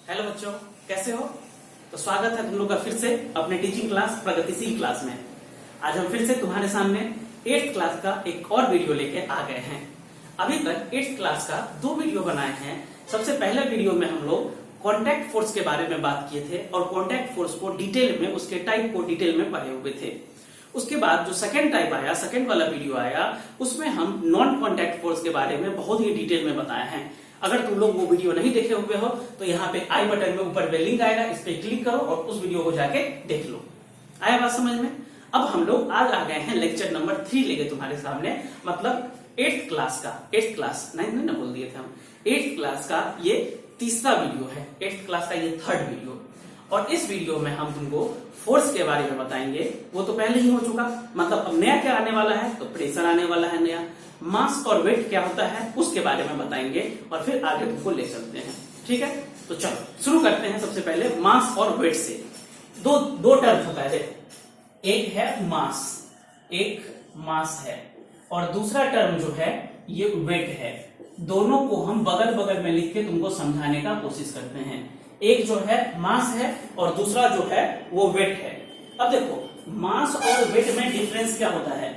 Hello बच्चों, कैसे हो? तो स्वागत है तुम लोग का फिर से अपने टीचिंग क्लास प्रगतिशील क्लास में। आज हम फिर से तुम्हारे सामने 8th क्लास का एक और वीडियो लेके आ गए हैं। अभी तक 8th क्लास का 2 वीडियो बनाए हैं। सबसे पहले वीडियो में हम लोग कॉन्टैक्ट फोर्स के बारे में बात किए थे और कॉन्टैक्ट फोर्स को डिटेल में, उसके टाइप को डिटेल में पढ़े हुए थे। उसके बाद जो सेकंड टाइप आया, सेकंड वाला वीडियो आया, उसमें हम नॉन कॉन्टैक्ट फोर्स के बारे में बहुत ही डिटेल में बताए हैं। अगर तुम लोग वो वीडियो नहीं देखे हुए हो तो यहाँ पे आई बटन में ऊपर पे लिंक आएगा, इस पे क्लिक करो और उस वीडियो को जाके देख लो। आया बात समझ में? अब हम लोग आज आ गए हैं लेक्चर नंबर 3 लेके तुम्हारे सामने, मतलब 8th क्लास का, 8th क्लास 9 नहीं ना बोल दिए थे हम, 8th क्लास का ये तीसरा वीडियो है, 8th क्लास का ये थर्ड वीडियो। और इस वीडियो में हम तुमको फोर्स के बारे में बताएंगे। वो तो पहले ही हो चुका, मतलब अब नया क्या आने वाला है, तो प्रेशर आने वाला है नया। मास और वेट क्या होता है उसके बारे में बताएंगे और फिर आगे तुमको ले चलते हैं। ठीक है, तो चलो शुरू करते हैं। सबसे पहले मास और वेट से। दो टर्म होता है, एक है मास, एक मास है, और दूसरा टर्म जो है ये वेट है। दोनों को हम बगल बगल में लिख के तुमको समझाने का कोशिश करते हैं। एक जो है मास है और दूसरा जो है वो वेट है। अब देखो, मास और वेट में डिफरेंस क्या होता है।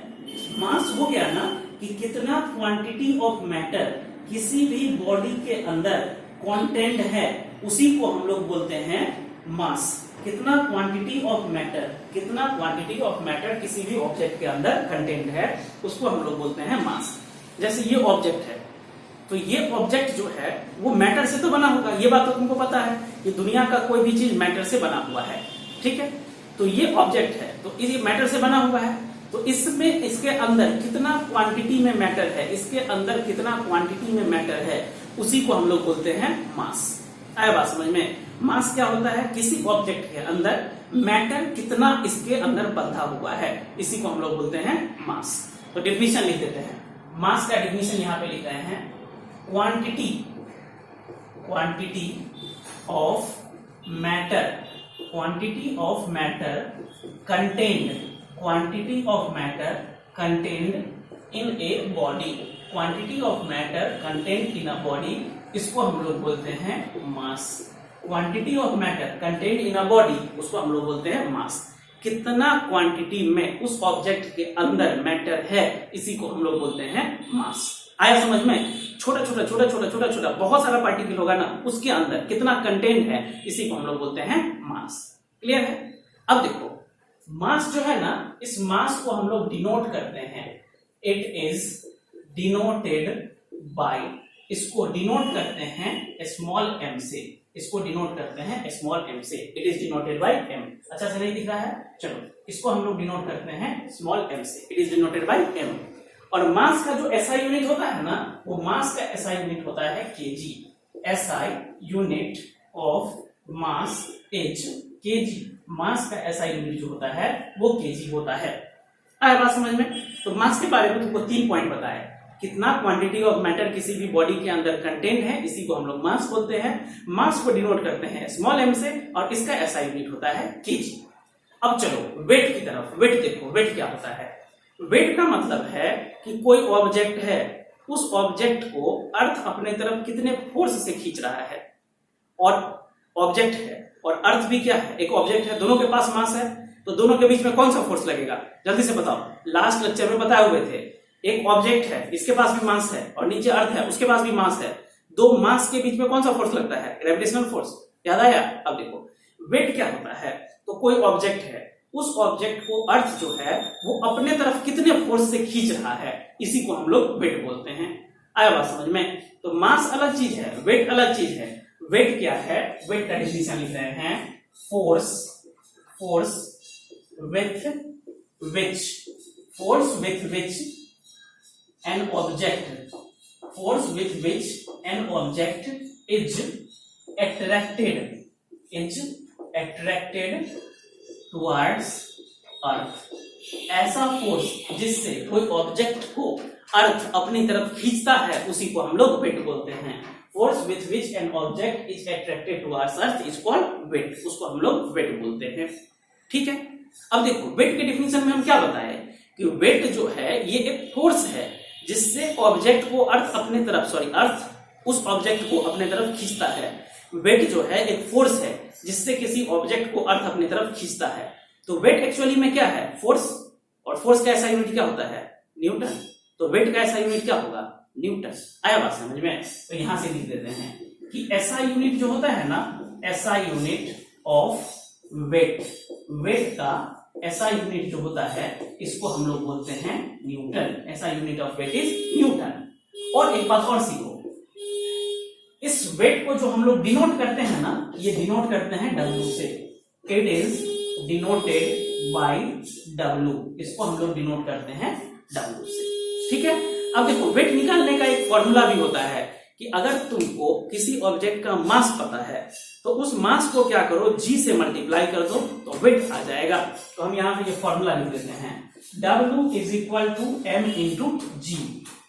मास हो गया ना कि कितना क्वांटिटी ऑफ मैटर किसी भी बॉडी के अंदर कंटेंट है, उसी को हम लोग बोलते हैं मास। कितना क्वांटिटी ऑफ मैटर, कितना क्वांटिटी ऑफ मैटर किसी भी ऑब्जेक्ट के अंदर कंटेंट है, उसको हम लोग बोलते हैं मास। जैसे ये ऑब्जेक्ट है, तो ये ऑब्जेक्ट जो है वो मैटर से तो बना होगा, ये बात तो तुमको पता है कि दुनिया का कोई भी चीज मैटर से बना हुआ है। ठीक है, तो ये ऑब्जेक्ट है, तो ये मैटर से बना हुआ है, तो इसमें इसके अंदर कितना क्वांटिटी में मैटर है, इसके अंदर कितना क्वांटिटी में मैटर है, उसी को हम लोग बोलते हैं मास। आया बात समझ में? मास क्या होता है, किसी ऑब्जेक्ट के अंदर मैटर कितना इसके अंदर बंधा हुआ है, इसी को हम लोग बोलते हैं मास। तो डिफिनेशन लिख देते हैं। मास का डिफिनेशन यहां पे लिख रहे हैं, quantity of matter, quantity of matter contained, quantity of matter contained in a body, quantity of matter contained in a body, इसको हम लोग बोलते हैं mass. Quantity of matter contained in a body, उसको हम लोग बोलते हैं मास। कितना क्वांटिटी में उस ऑब्जेक्ट के अंदर मैटर है, इसी को हम लोग बोलते हैं मास। आया समझ में? छोटा छोटा बहुत सारा पार्टिकल होगा ना, उसके अंदर कितना कंटेंट है, इसी को हम लोग बोलते हैं मास। क्लियर है? अब देखो, मास जो है ना, इस मास को हम लोग डिनोट करते हैं, इट इज डिनोटेड बाय, इसको डिनोट करते हैं स्मॉल एम से, इसको डिनोट करते हैं स्मॉल एम से, it is denoted by m. अच्छा से नहीं दिख रहा है? चलो, इसको हम लोग डिनोट करते हैं स्मॉल एम से, it is denoted by m. और मास का जो एसआई यूनिट होता है ना, वो मास का एसआई यूनिट होता है KG. SI unit of mass is KG. Mass का एसआई यूनिट जो होता है वो केजी होता है। आया बात समझ में? तो मास के बारे में तुमको 3 पॉइंट बताया, कितना क्वांटिटी ऑफ मैटर किसी भी बॉडी के अंदर कंटेंट है, इसी को हम लोग मास बोलते हैं। मास को डिनोट करते हैं स्मॉल एम से और इसका एसआई यूनिट होता है केजी। अब चलो वेट की तरफ। वेट देखो, वेट क्या होता है। वेट का मतलब है कि कोई ऑब्जेक्ट है, उस ऑब्जेक्ट को अर्थ अपने तरफ कितने फोर्स से खींच रहा है। और ऑब्जेक्ट है और अर्थ भी क्या है, एक ऑब्जेक्ट है, दोनों के पास मास है, तो दोनों के बीच में कौन सा फोर्स लगेगा, जल्दी से बताओ। लास्ट लेक्चर में बताए हुए थे, एक ऑब्जेक्ट है, इसके पास भी मास है, और नीचे अर्थ है, उसके पास भी मास है, दो मास के बीच में कौन सा फोर्स लगता है, ग्रेविटेशनल फोर्स। याद आया? अब देखो, वेट क्या होता है, तो कोई ऑब्जेक्ट है, उस ऑब्जेक्ट को अर्थ जो है वो अपने तरफ कितने फोर्स से खींच रहा है, इसी को हम लोग वेट बोलते हैं। आया बात समझ में? तो मास अलग चीज है, वेट अलग चीज है। वेट क्या है, वेट का डिफिनेशन लिख रहे हैं, force with which an object, force with which an object is attracted towards अर्थ। ऐसा फोर्स जिससे कोई ऑब्जेक्ट को अर्थ अपनी तरफ खींचता है, उसी को हम लोग वेट बोलते हैं। Force with which an object is attracted towards earth is called weight, उसको हम लोग वेट बोलते हैं। ठीक है, अब देखो वेट के डिफिनेशन में हम क्या बताए कि वेट जो है ये एक फोर्स है जिससे ऑब्जेक्ट को अर्थ अपने तरफ, अर्थ उस ऑब्जेक्ट को अपने तरफ खींचता है। वेट जो है एक फोर्स है जिससे किसी ऑब्जेक्ट को अर्थ अपनी तरफ खींचता है। तो वेट एक्चुअली में क्या है? फोर्स। और फोर्स का ऐसा यूनिट क्या होता है? न्यूटन। तो वेट का ऐसा यूनिट क्या होगा? न्यूटन। आया बात समझ में? तो यहां से लिख देते हैं कि ऐसा यूनिट जो होता है ना, ऐसा यूनिट ऑफ वेट, वेट का ऐसा यूनिट जो होता है इसको हम लोग बोलते हैं न्यूटन। ऐसा unit of weight is newton. और एक बात और सीखो, इस वेट को जो हम लोग डिनोट करते हैं ना, ये डिनोट करते हैं W से। It is denoted bye W। इसको हम लोग डिनोट करते हैं W से। ठीक है। अब देखो, वेट निकालने का एक फॉर्मूला भी होता है कि अगर तुमको किसी ऑब्जेक्ट का मास पता है तो उस मास को क्या करो, G से मल्टीप्लाई कर दो तो वेट आ जाएगा। तो हम यहां पे ये फॉर्मूला लिख देते हैं, W is equal to M into G।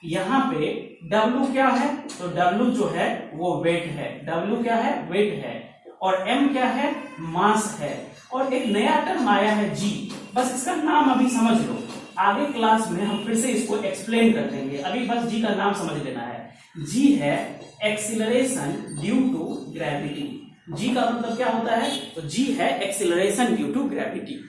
यहां पे W क्या है? तो W जो है वो वेट है। W क्या है? वेट है। और M क्या है? मास है। और एक नया टर्म आया है G, बस इसका नाम अभी समझ लो, आगे क्लास में हम फिर से इसको एक्सप्लेन कर देंगे, अभी बस G का नाम समझ लेना है। G है acceleration due to gravity. G का मतलब क्या होता है? तो G है एक्सीलरेशन ड्यू टू ग्रेविटी।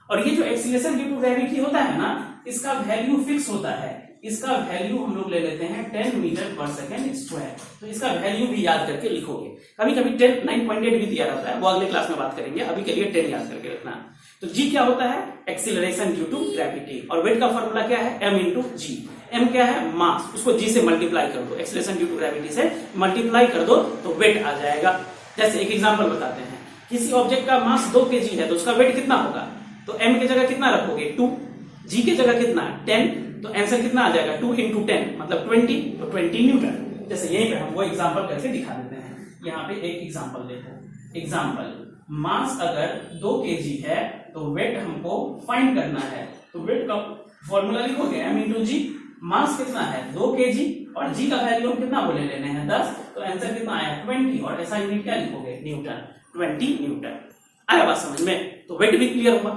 और ये जो एक्सीलरेशन ड्यू टू ग्रेविटी होता है ना, इसका वैल्यू फिक्स होता है। इसका वैल्यू हम लोग ले लेते हैं 10 मीटर पर सेकेंड स्क्वायर। तो इसका वैल्यू भी याद करके लिखोगे। कभी कभी 10 9.8 भी दिया रहता है, वो अगले क्लास में बात करेंगे, अभी के लिए 10 याद करके रखना। तो G क्या होता है? Acceleration due to gravity. और वेट का फॉर्मूला क्या है? M into G। M क्या है? मास। उसको G से मल्टीप्लाई कर दो, एक्सीलरेशन ड्यू टू ग्रेविटी से मल्टीप्लाई कर दो तो वेट आ जाएगा। जैसे एक एग्जांपल बताते हैं, किसी ऑब्जेक्ट का मास 2 kg है तो उसका वेट कितना होगा? तो M की जगह कितना रखोगे? 2। G की जगह कितना? 10। तो आंसर कितना आ जाएगा? 2 इंटू 10 मतलब 20। तो 20 न्यूटन। जैसे यहीं पे हम वो एग्जांपल करके दिखा देते हैं। यहाँ पे एक एग्जांपल देखो। एग्जांपल, मास अगर 2 kg है तो वेट हमको फाइंड करना है। तो वेट का फॉर्मूला लिखोगे M इंटू G। मास कितना है? 2 kg और G का वैल्यू कितना बोले लेने हैं? 10। तो आंसर कितना आया? 20। और ऐसा यूनिट क्या लिखोगे? न्यूटन। 20 न्यूटन। आया बात समझ में? तो वेट भी क्लियर हुआ।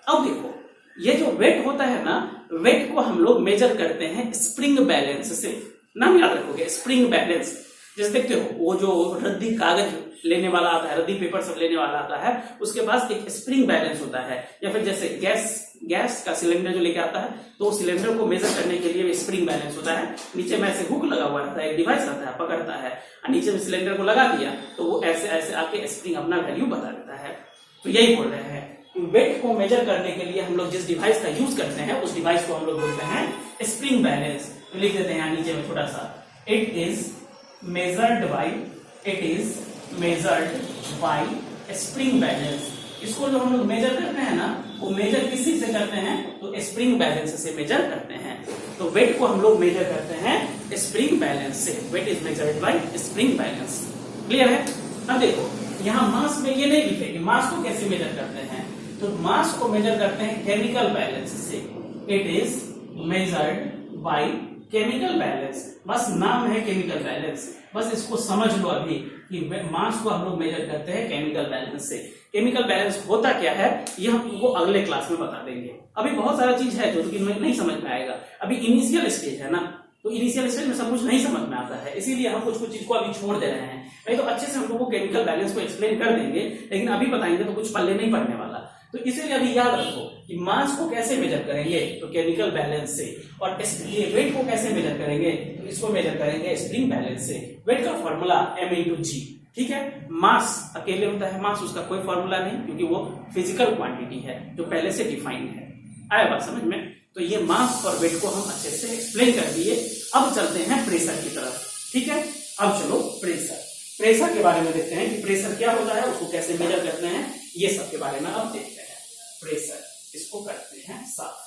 अब देखो, ये जो वेट होता है ना, वेट को हम लोग मेजर करते हैं स्प्रिंग बैलेंस से। नाम याद रखोगे, स्प्रिंग बैलेंस। जैसे देखते हो, वो जो रद्दी कागज लेने वाला आता है, रद्दी पेपर सब लेने वाला आता है, उसके पास एक स्प्रिंग बैलेंस होता है। या फिर जैसे गैस का सिलेंडर जो लेके आता है, तो सिलेंडर को मेजर करने के लिए स्प्रिंग बैलेंस होता है। नीचे में ऐसे हुक लगा हुआ रहता है, एक डिवाइस रहता है, पकड़ता है, और नीचे में सिलेंडर को लगा दिया तो वो ऐसे ऐसे आके स्प्रिंग अपना वैल्यू बता देता है। तो यही बोल रहे हैं, वेट को मेजर करने के लिए हम लोग जिस डिवाइस का यूज करते हैं उस डिवाइस को हम लोग बोलते हैं स्प्रिंग बैलेंस। तो लिख देते हैं यहाँ नीचे में छोटा सा, it is measured by spring balance. इसको जो हम लोग मेजर करते हैं ना, वो मेजर किसी से करते हैं? तो स्प्रिंग बैलेंस से मेजर करते हैं। तो वेट को हम लोग मेजर करते हैं स्प्रिंग बैलेंस से। Weight is measured by spring balance. Clear है? अब देखो, यहाँ मास में ये नहीं लिखे कि मास को कैसे मेजर करते हैं। तो मास को मेजर करते हैं केमिकल बैलेंस से। It is measured by chemical balance. बस नाम है केमिकल बैलेंस, बस इसको समझ लो अभी कि मास को हम लोग मेजर करते हैं केमिकल बैलेंस से। केमिकल बैलेंस होता क्या है ये हम तुमको अगले क्लास में बता देंगे। अभी बहुत सारा चीज है जो कि नहीं समझ में आएगा, अभी इनिशियल स्टेज है ना, तो इनिशियल स्टेज में सब कुछ नहीं समझ में आता है, इसीलिए हम कुछ चीज को अभी छोड़ दे रहे हैं। नहीं तो अच्छे से हम लोगों को केमिकल बैलेंस को एक्सप्लेन कर देंगे, लेकिन अभी बताएंगे तो कुछ पल्ले नहीं पड़ने वाला। तो इसीलिए अभी याद रखो कि मास को कैसे मेजर करेंगे? तो केमिकल बैलेंस से। और ये वेट को कैसे मेजर करेंगे? तो इसको मेजर करेंगे स्प्रिंग बैलेंस से। वेट का फॉर्मूला M इंटू G। ठीक है। मास अकेले होता है, मास उसका कोई फॉर्मूला नहीं, क्योंकि वो फिजिकल क्वांटिटी है जो पहले से डिफाइंड है। आया बात समझ में? तो ये मास और वेट को हम अच्छे से एक्सप्लेन कर दिए। अब चलते हैं प्रेशर की तरफ। ठीक है, अब चलो प्रेशर के बारे में देखते हैं कि प्रेशर क्या होता है, उसको कैसे मेजर करते हैं, ये सब के बारे में अब देखते हैं। प्रेशर, इसको करते हैं साफ।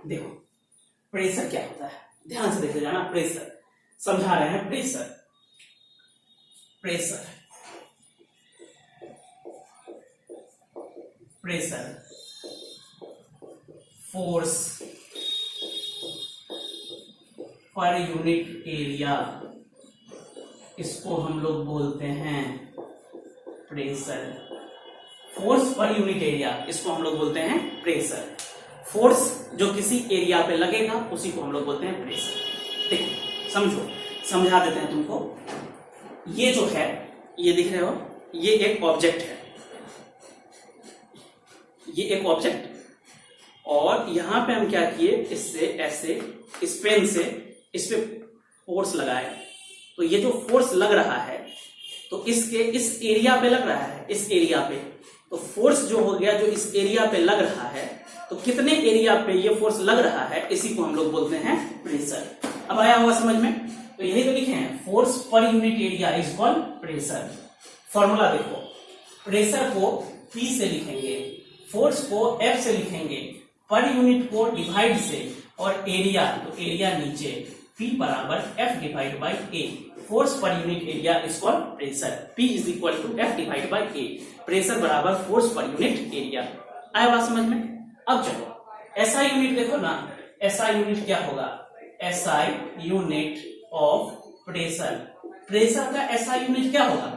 देखो प्रेशर क्या होता है, ध्यान से देखे जाना। प्रेशर समझा रहे हैं। Pressure force per unit area इसको हम लोग बोलते हैं pressure. Force per unit area, इसको हम लोग बोलते हैं प्रेशर। फोर्स जो किसी एरिया पे लगेगा उसी को हम लोग बोलते हैं प्रेशर। देखो समझो, समझा देते हैं तुमको। ये जो है, ये दिख रहे हो, ये एक ऑब्जेक्ट है, ये एक ऑब्जेक्ट, और यहां पे हम क्या किए, इससे ऐसे इस पेन से इस पे फोर्स लगाए। तो ये जो फोर्स लग रहा है तो इसके इस एरिया पे लग रहा है, इस एरिया पे। तो फोर्स जो हो गया जो इस एरिया पे लग रहा है, तो कितने एरिया पे ये फोर्स लग रहा है, इसी को हम लोग बोलते हैं प्रेशर। अब आया होगा समझ में? तो यही तो लिखे हैं, force per unit area is called pressure. Formula देखो, प्रेशर को P से लिखेंगे, फोर्स को F से लिखेंगे, पर यूनिट को डिवाइड से, और एरिया तो एरिया नीचे, P बराबर F divide by A। Force per unit area is called pressure. P is equal to F divide by A। Pressure बराबर फोर्स पर यूनिट एरिया। आया बात समझ में? अब चलो SI यूनिट देखो ना, SI यूनिट क्या होगा? SI unit of pressure. Pressure का SI यूनिट क्या होगा?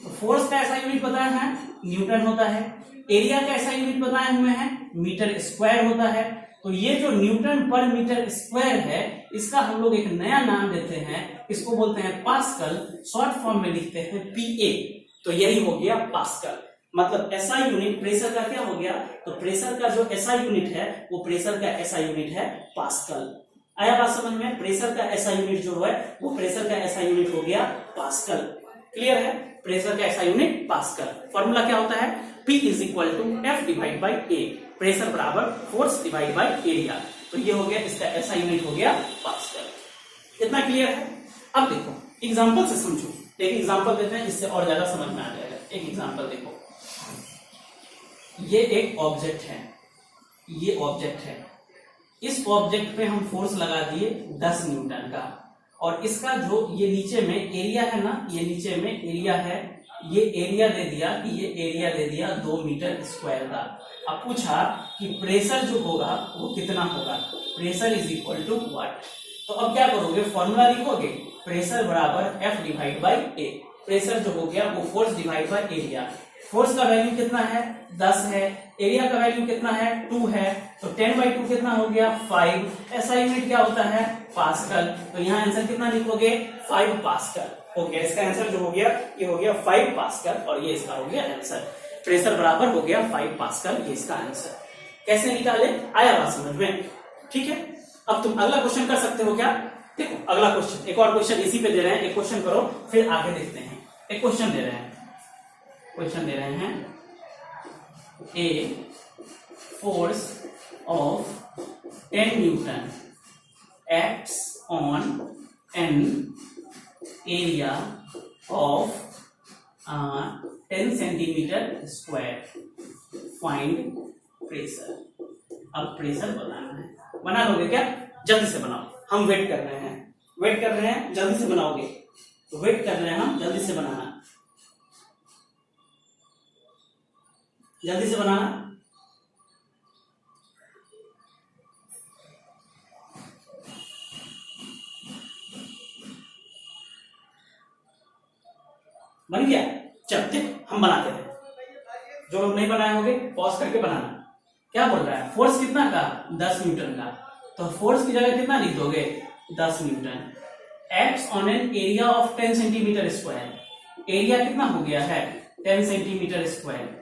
तो फोर्स का SI यूनिट बताया है न्यूटन होता है, एरिया का SI यूनिट बताए हुए हैं मीटर स्क्वायर होता है। तो ये जो न्यूटन पर मीटर स्क्वायर है, इसका हम लोग एक नया नाम देते हैं, इसको बोलते हैं पास्कल। शॉर्ट फॉर्म में लिखते हैं PA। तो यही हो गया पास्कल। मतलब SI यूनिट प्रेशर का क्या हो गया? तो प्रेशर का जो SI यूनिट है वो प्रेशर का SI यूनिट है पास्कल। आया बात समझ में? प्रेशर का SI यूनिट जो है वो प्रेशर का SI यूनिट हो गया पास्कल। क्लियर है? प्रेशर का SI यूनिट पास्कल। फॉर्मूला क्या होता है? P is equal to F divide by A। Pressure बराबर फोर्स डिवाइड बाई एरिया। तो ये हो गया, इसका SI यूनिट हो गया पास्कल। इतना क्लियर है? अब देखो एग्जांपल से समझो, एक एग्जांपल देते हैं, इससे और ज्यादा समझ में आ जाएगा। एक एग्जांपल देखो, ये एक ऑब्जेक्ट है, ये ऑब्जेक्ट है, इस ऑब्जेक्ट पे हम फोर्स लगा दिए 10 न्यूटन का, और इसका जो ये नीचे में एरिया है ना, ये नीचे में एरिया है, ये एरिया दे दिया कि ये एरिया दे दिया 2 मीटर स्क्वायर का। अब पूछा कि प्रेशर जो होगा वो कितना होगा? Pressure is equal to what? तो अब क्या करोगे, फॉर्मूला लिखोगे, प्रेशर बराबर F divide by A। Pressure जो हो गया वो force divide by area. Force का वैल्यू कितना है? 10 है। एरिया का वैल्यू कितना है? 2 है। तो 10/2 कितना हो गया? 5। SI यूनिट क्या होता है? पास्कल। तो यहाँ आंसर कितना लिखोगे? 5 पास्कल हो गया। इसका आंसर जो हो गया ये हो गया 5 पास्कल, और ये इसका हो गया आंसर। प्रेशर बराबर हो गया 5 पास्कल, ये इसका आंसर। कैसे निकाले? आया बात समझ में? ठीक है। अब तुम अगला क्वेश्चन कर सकते हो क्या? देखो अगला क्वेश्चन, एक और क्वेश्चन इसी पे दे रहे हैं, एक क्वेश्चन करो फिर आगे देखते हैं। एक क्वेश्चन दे रहे हैं, a force of 10 Newton acts on an area of 10 centimetre square, find pressure. अब प्रेशर बनाना है, बना लोगे क्या? जल्दी से बनाओ, हम वेट कर रहे हैं, जल्दी से बनाओगे, वेट कर रहे हैं हम, जल्दी से बनाना, जल्दी से बनाना। बन गया? चल देखो हम बनाते हैं, जो लोग नहीं बनाए होंगे पॉज करके बनाना। क्या बोल रहा है? फोर्स कितना का? 10 न्यूटन का। तो फोर्स की जगह कितना लिख दोगे? 10 Newton acts on an area of 10 centimetre square. Area कितना हो गया है? 10 सेंटीमीटर स्क्वायर।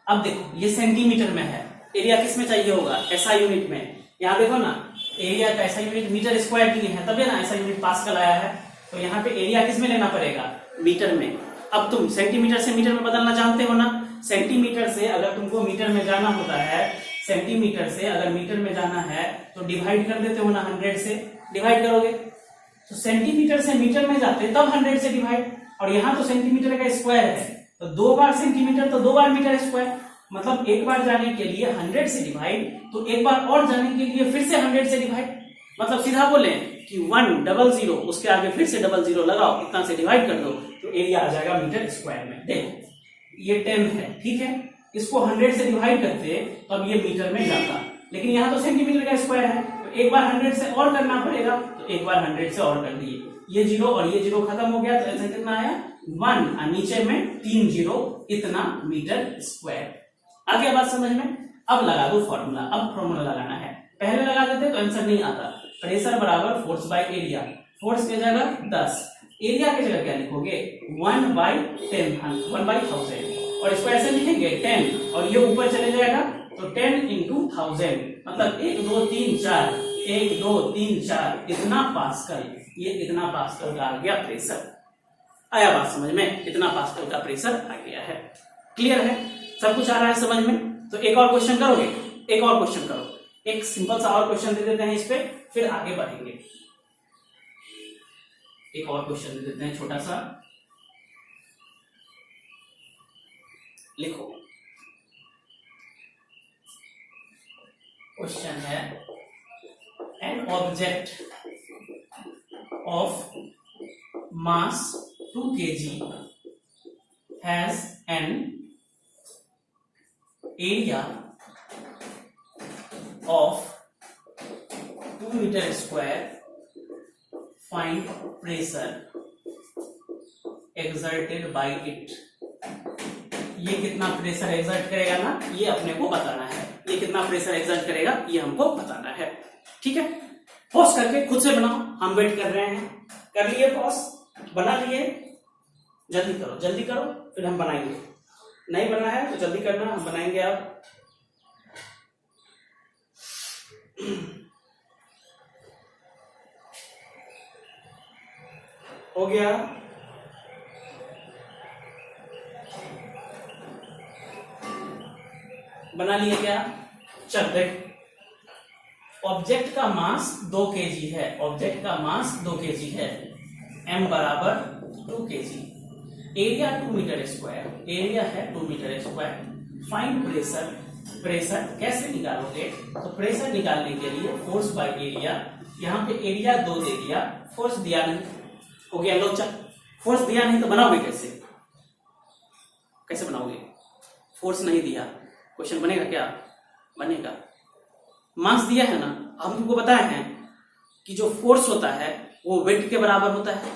अब देखो ये सेंटीमीटर में है, एरिया किस में चाहिए होगा? SI यूनिट में। यहाँ देखो ना, एरिया का SI यूनिट मीटर स्क्वायर की है, तभी ना SI यूनिट पास्कल आया है। तो यहाँ पे एरिया किस में लेना पड़ेगा? मीटर में। अब तुम सेंटीमीटर से मीटर में बदलना जानते हो ना? सेंटीमीटर से अगर तुमको मीटर में जाना होता है, सेंटीमीटर से अगर मीटर में जाना है तो डिवाइड कर देते हो ना, 100 से डिवाइड करोगे। तो सेंटीमीटर से मीटर में जाते तब 100 से डिवाइड, और यहाँ तो सेंटीमीटर का स्क्वायर है, तो 2 बार सेंटीमीटर तो 2 बार मीटर स्क्वायर। मतलब एक बार जाने के लिए 100 से डिवाइड, तो एक बार और जाने के लिए फिर से 100 से डिवाइड। मतलब सीधा बोले कि 100, उसके आगे फिर से 00 लगाओ, इतना से डिवाइड कर दो तो एरिया आ जाएगा मीटर स्क्वायर में। देखो ये 10 है, ठीक है, इसको 100 से डिवाइड करते तो अब ये मीटर में जाता, लेकिन यहाँ तो सेंटीमीटर का स्क्वायर है, तो एक बार 100 से और करना पड़ेगा, तो एक बार 100 से और कर दिए ये 0 और ये 0 खत्म हो गया, तो आंसर कितना आया 1 और नीचे में 3 0 इतना मीटर स्क्वायर। आ गया बात समझ में? अब लगा दो फॉर्मूला। अब फॉर्मूला लगाना है, पहले लगा देते तो आंसर नहीं आता। प्रेशर बराबर फोर्स बाय एरिया, फोर्स की जगह 10, एरिया की जगह क्या लिखोगे 1/1000 और इसको ऐसे लिखेंगे 10 और ये ऊपर चले जाएगा तो 10 into 1000 मतलब 1 2 3 4 1 2 3 4 इतना पास्कल, ये इतना पास्कल का आ गया प्रेशर। आया बात समझ में? इतना पास्कल का प्रेशर आ गया है। क्लियर है? सब कुछ आ रहा है समझ में? तो एक और क्वेश्चन करोगे? एक और क्वेश्चन करो, एक सिंपल सा और क्वेश्चन दे देते हैं इस पे, फिर आगे बढ़ेंगे। एक और क्वेश्चन दे देते हैं छोटा सा, लिखो। क्वेश्चन है an object of mass 2 kg has an area of 2 meter square, find pressure exerted by it। ये कितना प्रेशर एक्सर्ट करेगा ना, ये अपने को बताना है। ये कितना प्रेशर एक्सर्ट करेगा ये हमको बताना है। ठीक है, पॉज करके खुद से बनाओ, हम वेट कर रहे हैं। कर लिए पॉज? बना लिए? जल्दी करो, जल्दी करो, फिर हम बनाएंगे। नहीं बना है तो जल्दी करना, हम बनाएंगे। अब हो गया? बना लिए क्या? चल देख, ऑब्जेक्ट का मास 2 kg है, ऑब्जेक्ट का मास 2 kg है, m बराबर 2 kg, area 2 metre square, area है 2 metre square. Find pressure, pressure कैसे निकालोगे? तो प्रेशर निकालने के लिए फोर्स बाय एरिया, यहाँ पे एरिया 2 दे दिया, फोर्स दिया नहीं, हो गया लोचा। फोर्स दिया नहीं तो बनाओगे कैसे? कैसे बनाओगे? फोर्स नहीं दिया, क्वेश्चन बनेगा क्या? बनेगा। मास दिया है ना, हम तुमको बताए हैं कि जो फोर्स होता है वो वेट के बराबर होता है,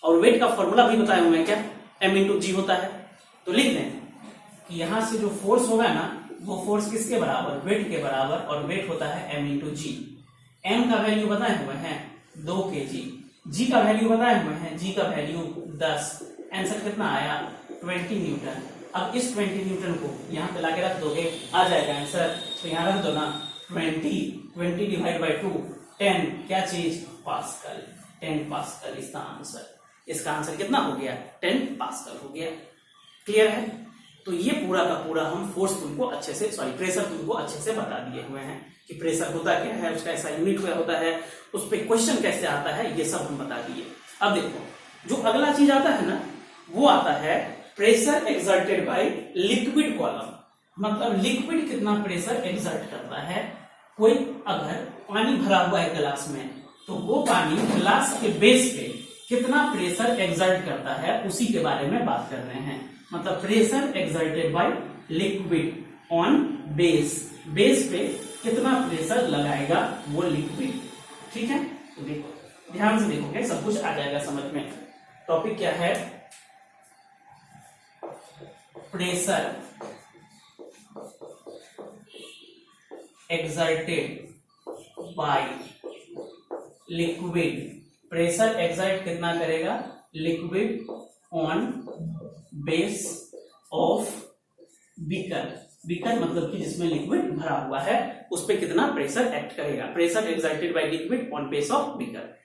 और वेट का फॉर्मूला भी बताए हुए हैं क्या? m into g होता है। तो लिख दें कि यहां से जो फोर्स होगा ना वो फोर्स किसके बराबर? वेट के बराबर, और वेट होता है m into g। m का वैल्यू बताए हुए हैं 2 kg, g का वैल्यू बताए हुए हैं, g का वैल्यू 10। आंसर कितना आया? 20 न्यूटन। अब इस 20 न्यूटन को यहाँ पे लाके रख दोगे, आ जाएगा आंसर। तो यहाँ रख दो ना 20 डिवाइड बाई 2 10, क्या चीज? पास्कल, 10 पास्कल इसका आंसर। इसका आंसर कितना हो गया? 10 पास्कल हो गया। क्लियर है? तो ये पूरा का पूरा हम फोर्स तुमको अच्छे से, सॉरी प्रेशर तुमको अच्छे से बता दिए हुए हैं कि प्रेशर होता क्या है, उसका ऐसा यूनिट क्या होता है, उस पर क्वेश्चन कैसे आता है, ये सब हम बता दिए। अब देखो जो अगला चीज आता है ना वो आता है pressure exerted by liquid column. मतलब लिक्विड कितना प्रेशर एक्सर्ट करता है। कोई अगर पानी भरा हुआ है गिलास में, तो वो पानी गिलास के बेस पे कितना प्रेशर एक्सर्ट करता है उसी के बारे में बात कर रहे हैं। मतलब pressure exerted by liquid on base, base पे कितना प्रेशर लगाएगा वो लिक्विड। ठीक है, तो देखो ध्यान से देखोगे सब कुछ आ जाएगा समझ में। टॉपिक क्या है? Pressure exerted by liquid, pressure exert कितना करेगा? Liquid on base of beaker. Beaker मतलब कि जिसमें लिक्विड भरा हुआ है उस पे कितना प्रेशर एक्ट करेगा। Pressure exerted by liquid on base of beaker.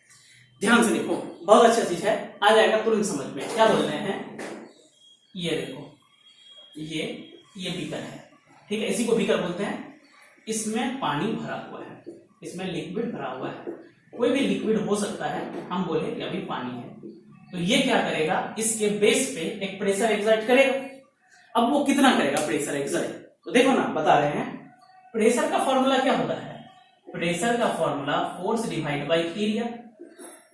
ध्यान से देखो, बहुत अच्छा चीज है, आ जाएगा तुरंत समझ में। क्या बोल रहे हैं? ये देखो, ये बीकर है, ठीक है, इसी को बीकर बोलते हैं। इसमें पानी भरा हुआ है, इसमें लिक्विड भरा हुआ है। कोई भी लिक्विड हो सकता है, हम बोले कि अभी पानी है, तो ये क्या करेगा? इसके बेस पे एक प्रेशर एक्सर्ट करेगा। अब वो कितना करेगा प्रेशर एक्सर्ट? तो देखो ना, बता रहे हैं प्रेशर का फॉर्मूला क्या होता है? प्रेशर का formula force divide by area.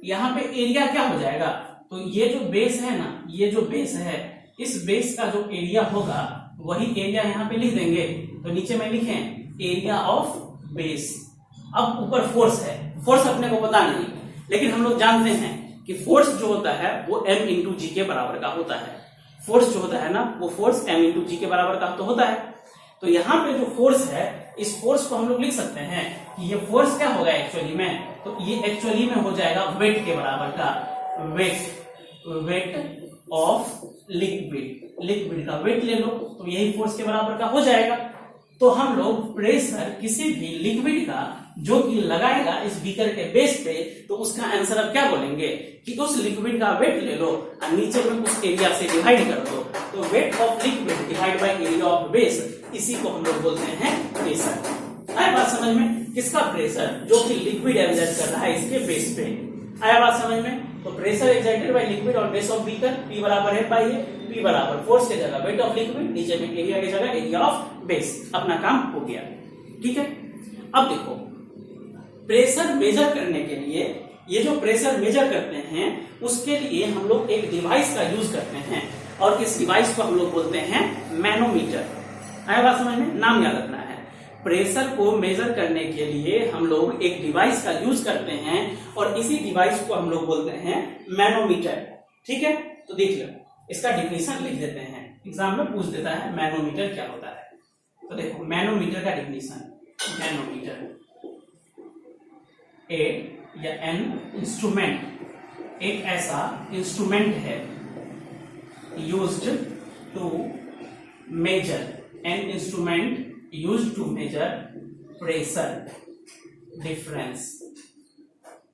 यहाँ पे एरिया क्या हो जाएगा? तो ये जो बेस है ना, ये जो बेस है, इस बेस का जो एरिया होगा वही एरिया यहाँ पे लिख देंगे। तो नीचे में लिखें एरिया ऑफ बेस। अब ऊपर फोर्स है, फोर्स अपने को पता नहीं, लेकिन हम लोग जानते हैं कि फोर्स जो होता है वो m इंटू जी के बराबर का होता है। फोर्स जो होता है ना वो फोर्स m इंटू जी के बराबर का तो होता है। तो यहाँ पे जो फोर्स है इस फोर्स को हम लोग लिख सकते हैं कि ये फोर्स क्या होगा एक्चुअली में, तो ये एक्चुअली में हो जाएगा वेट के बराबर का, वेट ऑफ लिक्विड का वेट ले लो तो यही फोर्स के बराबर का हो जाएगा। तो हम लोग प्रेशर किसी भी लिक्विड का जो कि लगाएगा इस बीकर के बेस पे, तो उसका आंसर अब क्या बोलेंगे कि उस लिक्विड का वेट ले लो और नीचे में उस एरिया से डिवाइड कर दो, तो weight of liquid divide by area of base, इसी को हम लोग बोलते हैं प्रेशर। आया बात समझ में? किसका प्रेशर? जो कि लिक्विड एग्जर्ट कर रहा है इसके बेस पे। आया बात समझ में? तो प्रेशर एक्सर्टेड बाय लिक्विड और बेस ऑफ बीकर, P बराबर है बाई ए, P बराबर फोर्स के जगह वेट ऑफ लिक्विड, नीचे में एरिया की जगह एरिया ऑफ बेस। अपना काम हो गया, ठीक है। अब देखो प्रेशर मेजर करने के लिए, ये जो प्रेशर मेजर करते हैं उसके लिए हम लोग एक डिवाइस का यूज करते हैं और इस डिवाइस को हम लोग बोलते हैं मैनोमीटर। आया बात समझ में? नाम याद रखना है। प्रेशर को मेजर करने के लिए हम लोग एक डिवाइस का यूज करते हैं और इसी डिवाइस को हम लोग बोलते हैं मैनोमीटर, ठीक है। तो देख लो इसका डिफिनेशन लिख देते हैं, एग्जाम में पूछ देता है मैनोमीटर क्या होता है। तो देखो मैनोमीटर का डिफिनेशन, मैनोमीटर ए या एन इंस्ट्रूमेंट, एक ऐसा इंस्ट्रूमेंट है used to measure, an instrument used to measure pressure difference,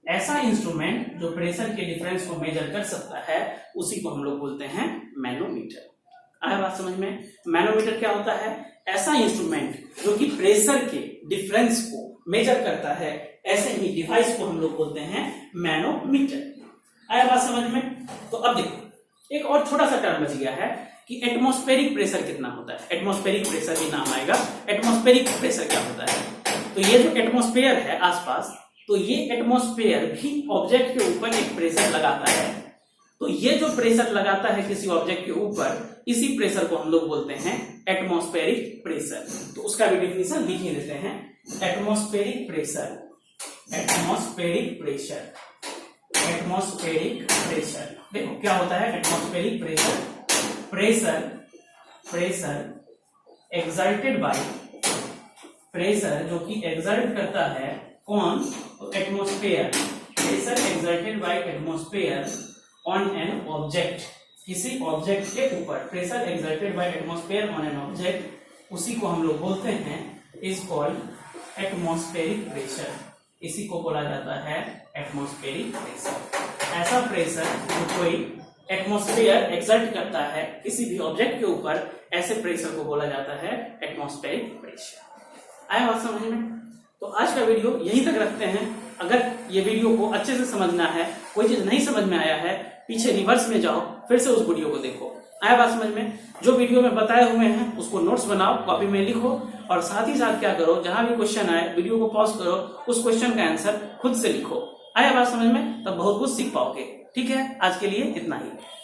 ऐसा इंस्ट्रूमेंट जो प्रेशर के डिफरेंस को मेजर कर सकता है उसी को हम लोग बोलते हैं मैनोमीटर। आया बात समझ में? मैनोमीटर क्या होता है? ऐसा इंस्ट्रूमेंट जो कि प्रेशर के डिफरेंस को मेजर करता है, ऐसे ही डिवाइस को हम लोग बोलते हैं मैनोमीटर। आया बात समझ में? तो अब देखो एक और छोटा सा टर्म बच गया है कि एटमॉस्फेरिक प्रेशर कितना होता है। एटमॉस्फेरिक प्रेशर भी नाम आएगा। एटमॉस्फेरिक प्रेशर क्या होता है? तो ये जो एटमॉस्फेयर है आसपास, तो ये एटमॉस्फेयर भी ऑब्जेक्ट के ऊपर एक प्रेशर लगाता है। तो ये जो प्रेशर लगाता है किसी ऑब्जेक्ट के ऊपर, इसी प्रेशर को हम लोग बोलते हैं एटमॉस्फेरिक प्रेशर। तो उसका भी डिफिनेशन लिख ही देते हैं, atmospheric pressure, atmospheric pressure, atmospheric pressure. देखो क्या होता है atmospheric pressure? Pressure exerted by, pressure जो कि एक्सर्ट करता है कौन? तो atmosphere, pressure exerted by atmosphere on an object, किसी ऑब्जेक्ट के ऊपर pressure exerted by atmosphere on an object, उसी को हम लोग बोलते हैं इज कॉल्ड एटमॉस्फेरिक प्रेशर। इसी को बोला जाता है एटमॉस्फेरिक प्रेशर। ऐसा प्रेशर जो कोई एटमॉस्फेयर एक्सर्ट करता है किसी भी ऑब्जेक्ट के ऊपर, ऐसे प्रेशर को बोला जाता है एटमॉस्फेरिक प्रेशर। आया बात समझ में? तो आज का वीडियो यहीं तक रखते हैं। अगर ये वीडियो को अच्छे से समझना है, कोई चीज नहीं समझ में आया है, पीछे रिवर्स में जाओ, फिर से उस वीडियो को देखो। आया बात समझ में? जो वीडियो में बताए हुए हैं उसको नोट्स बनाओ, कॉपी में लिखो और साथ ही साथ क्या करो, जहां भी क्वेश्चन आए वीडियो को पॉज करो, उस क्वेश्चन का आंसर खुद से लिखो। आया बात समझ में? तब बहुत कुछ सीख पाओगे। ठीक है, आज के लिए इतना ही।